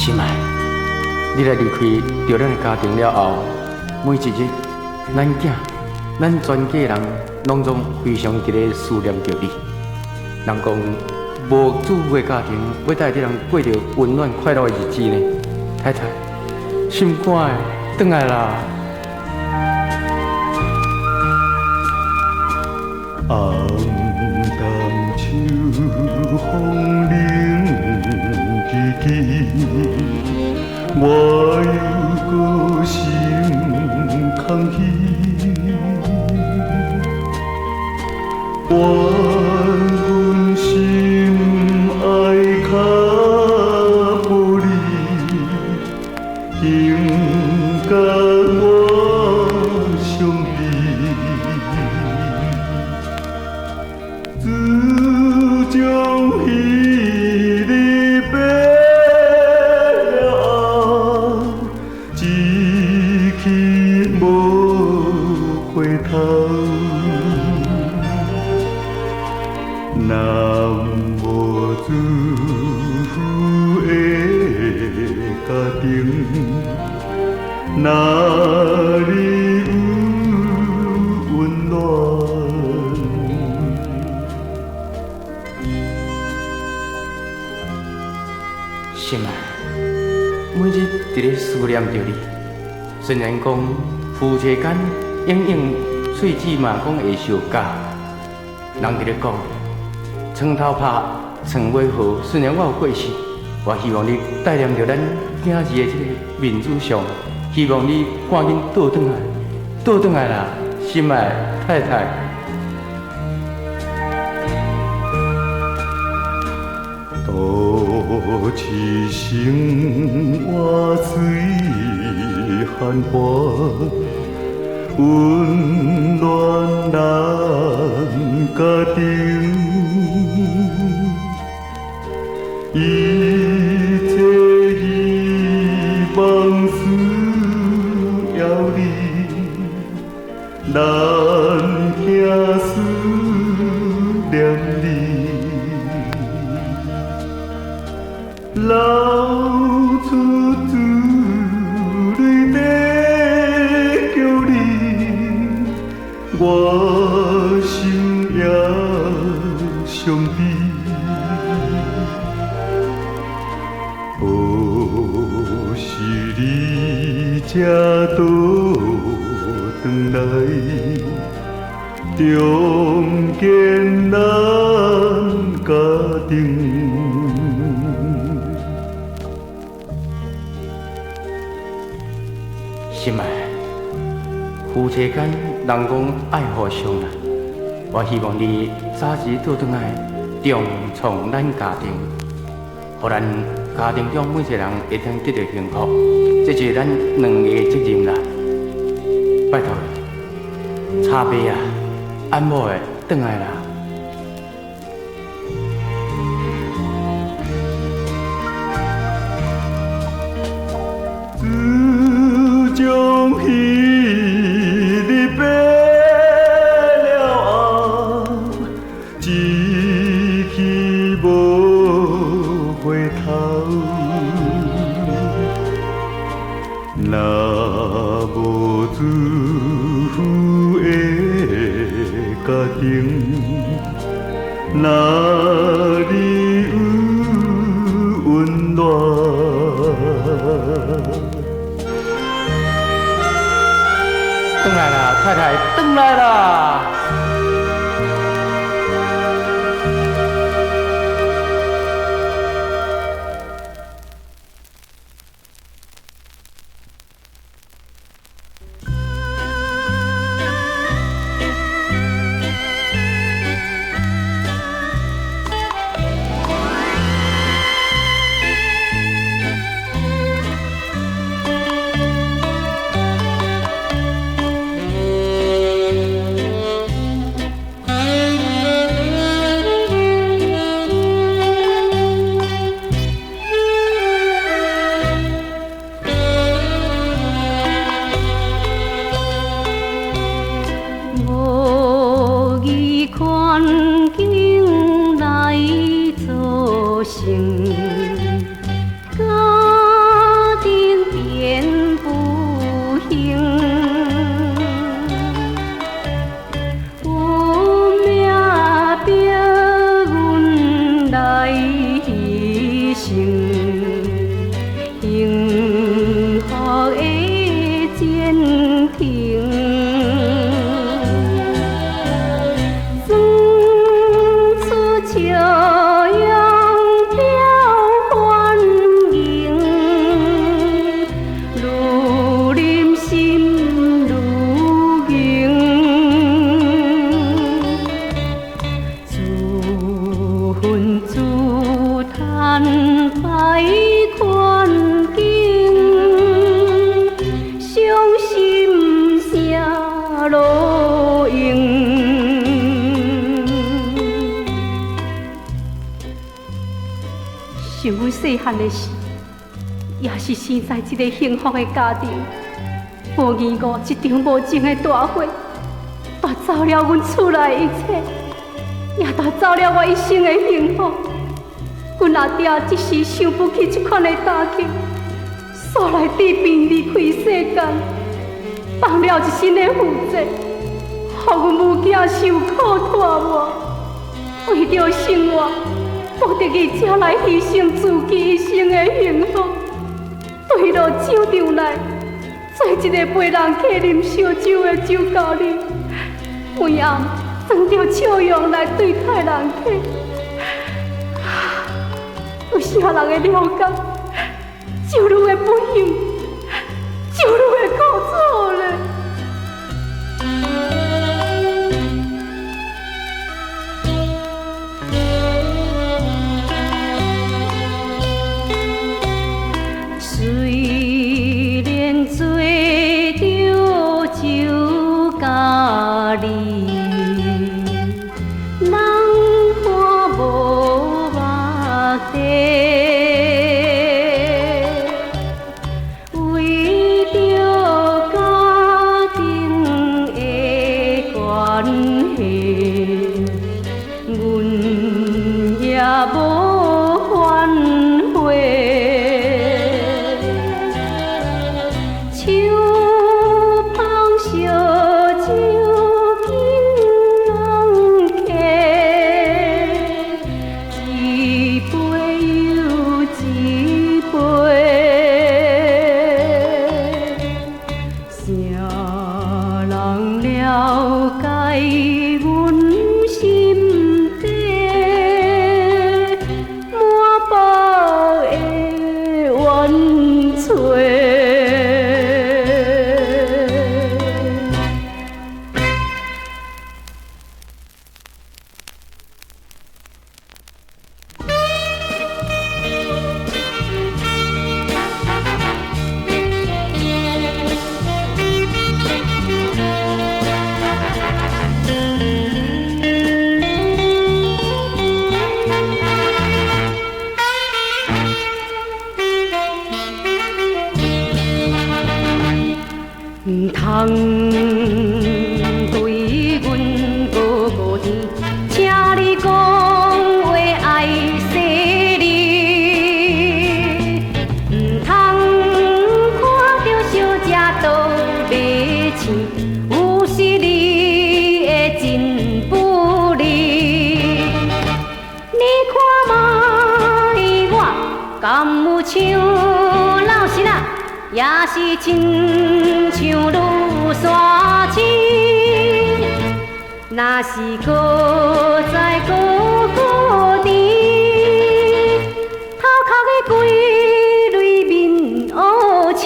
心爱，你来离开着咱的家庭了后，每一日，咱囝、咱全家人拢总非常伫咧思念着你。人讲无主妇的家庭，要带你人过着温暖快乐的日子呢。太太，心肝的，转来啦！暗淡秋风冷凄凄，我又搁心空虚，愿阮心爱较无你，情甲我相比。自从彼日别了后，一去无回头。若无主妇的家庭，哪里有温暖？心爱，每日伫咧思念着你。虽然讲夫妻间永远喙齿嘛讲会相假，人伫咧讲床头拍，床尾和。虽然我有过世，我希望你带念着咱囝儿的这个面子相，希望你赶紧倒转来，倒转来啦，心爱太太。多痴生活水繁华，温暖咱家庭，一切希望需要你，咱囝思念你。流出珠泪在叫你，我心也伤悲。可是你这倒转来，重建咱家庭。心爱，夫妻间人讲爱互相啦。我希望你早日倒转来重创咱家庭，互咱家庭中每一个人会通得到幸福，这就是咱两个的责任啦。拜托你，茶杯啊，安某的转来啦。自从彼日别了后，一去无回头。若无主妇的家庭，哪里有温暖？转来啦，太太，转来啦！境来造成，无用。想阮细汉的时，也是生在一个幸福的家庭，无意外一场无情的大火，夺走了阮厝内的一切，也夺走了我一生的幸福。阮阿爹一时想不起这款的打击，煞来治病离开世间，放了一身的负债，予阮母囝受苦拖磨，为着生活。不得已才来牺牲自己一生的幸福，对落酒场内，做一个陪人客啉烧酒的酒家里，每暗装着笑容来对待人客。有啥人会了解？酒女的不幸，酒女的苦楚呢？虽然做着酒家里，人看无目的，为着家庭的关系，阮也无反悔。唔通对阮无无甜，请你讲话爱细腻。唔通看着小姐倒卖钱，有时你的真不利。你看卖我，敢有像老实啊？也是亲像愈山青，若是搁再搁好甜，头壳的规蕊面乌青。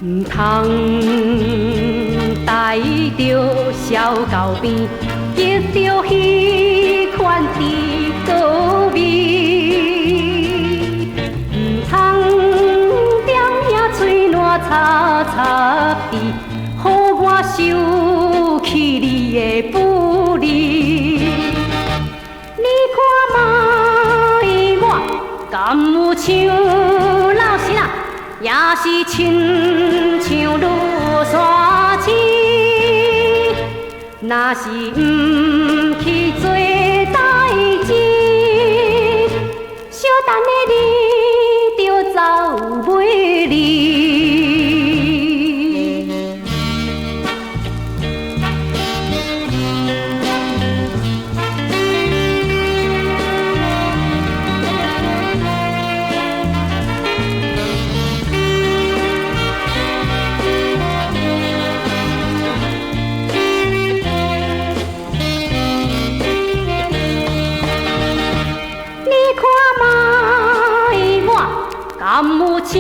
唔通带着笑到边，得着迄款甜果味。唔通点遐嘴烂插插滴，予我受气你的不利。你看卖我，敢有像老实啊？也是亲像愈山青，若是毋去做代志，小等的你就走袂离。敢有像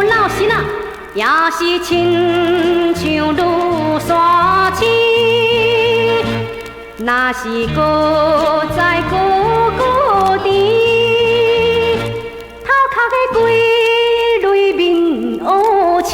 老实啊？也是亲像愈山青，若是搁再孤孤甜，头壳的归泪面乌青。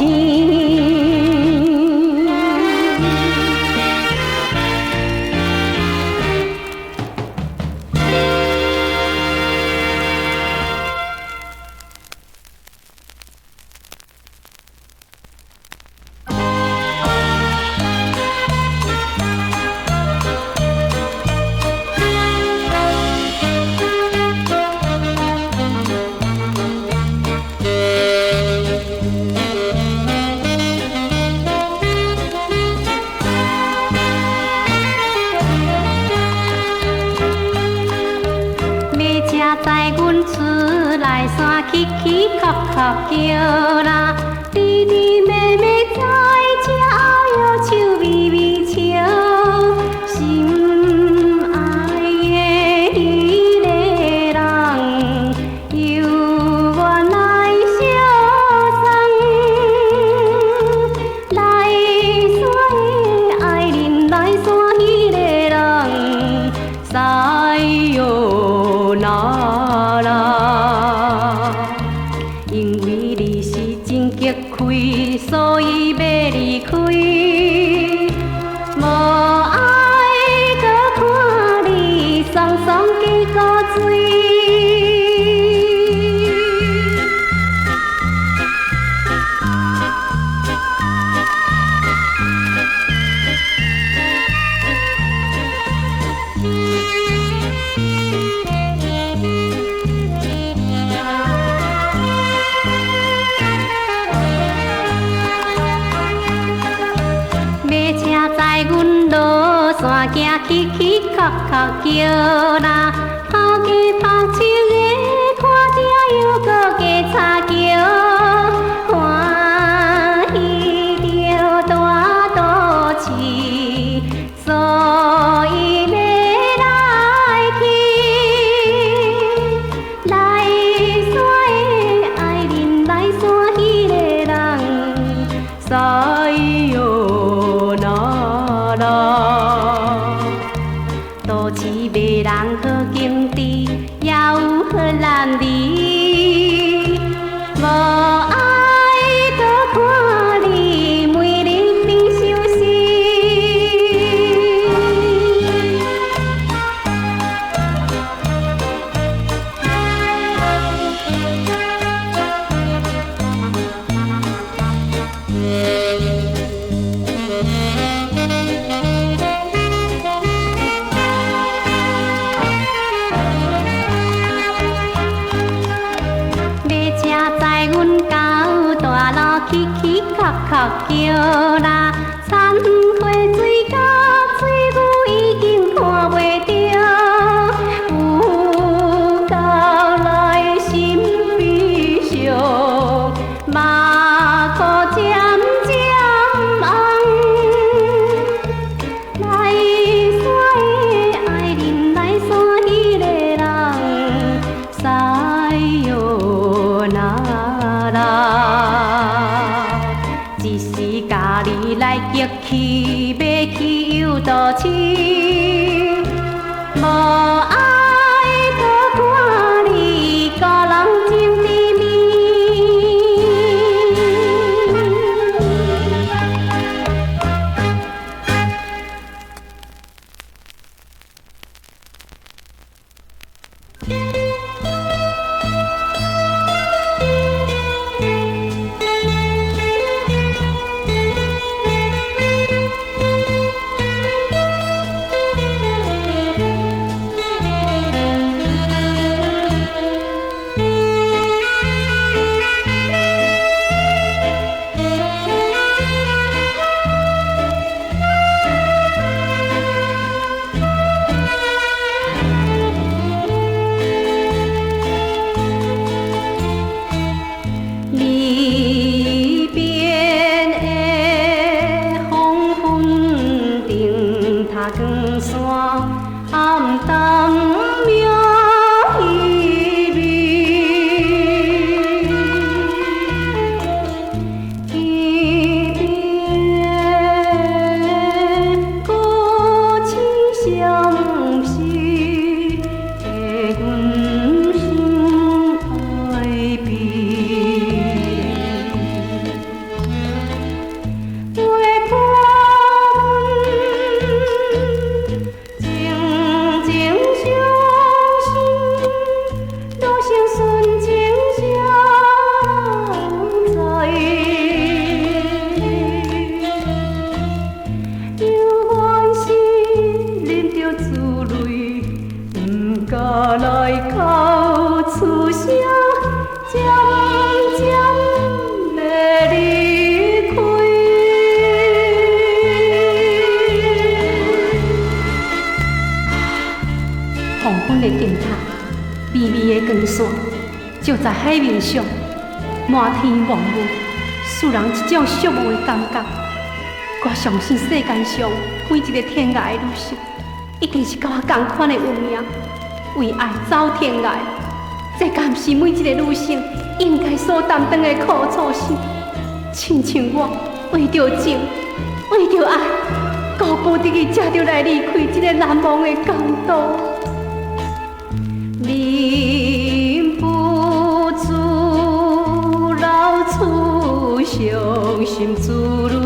在阮厝内山起起哭哭叫啦，弟弟妹妹在这摇手微微笑，心爱的迄个人由我来相送，来山的爱人，来山迄个人，西哟那啦，因为你是真激开，所以要离开，无爱搁看你双双过古水。在阮落山行，起起哭哭叫啦，头家头树的看这又搁加插桥，欢喜着大肚饲，所以要来去，来山的爱人，来山迄个人，西哟那啦，都市迷人好景致，也有好男儿，无爱搁看你每日变相思。在阮到大路起起哭哭叫啦，田花水甲水牛已经看袂着，有到来心悲伤，马裤渐渐红，来山的爱人，来山迄个人，西哟那啦，一时家己来激气，要去又倒市，无爱搁看你个人情绵绵。离别的黄昏顶塔光线，暗淡描稀微，一别歌轻笑。来到厝声，渐渐地离开。黄昏的灯塔，微微的光线，照在海面上，满天茫雾，使人一种寂寞的感觉。我相信世间上每一个天涯的女性，一定是甲我同款的运命，为爱走天涯。这敢是每一个女性应该所担当的苦楚心。亲像我为着情，为着爱，孤孤单单才着来离开这个难忘的港都。忍不住老厝伤心滋味。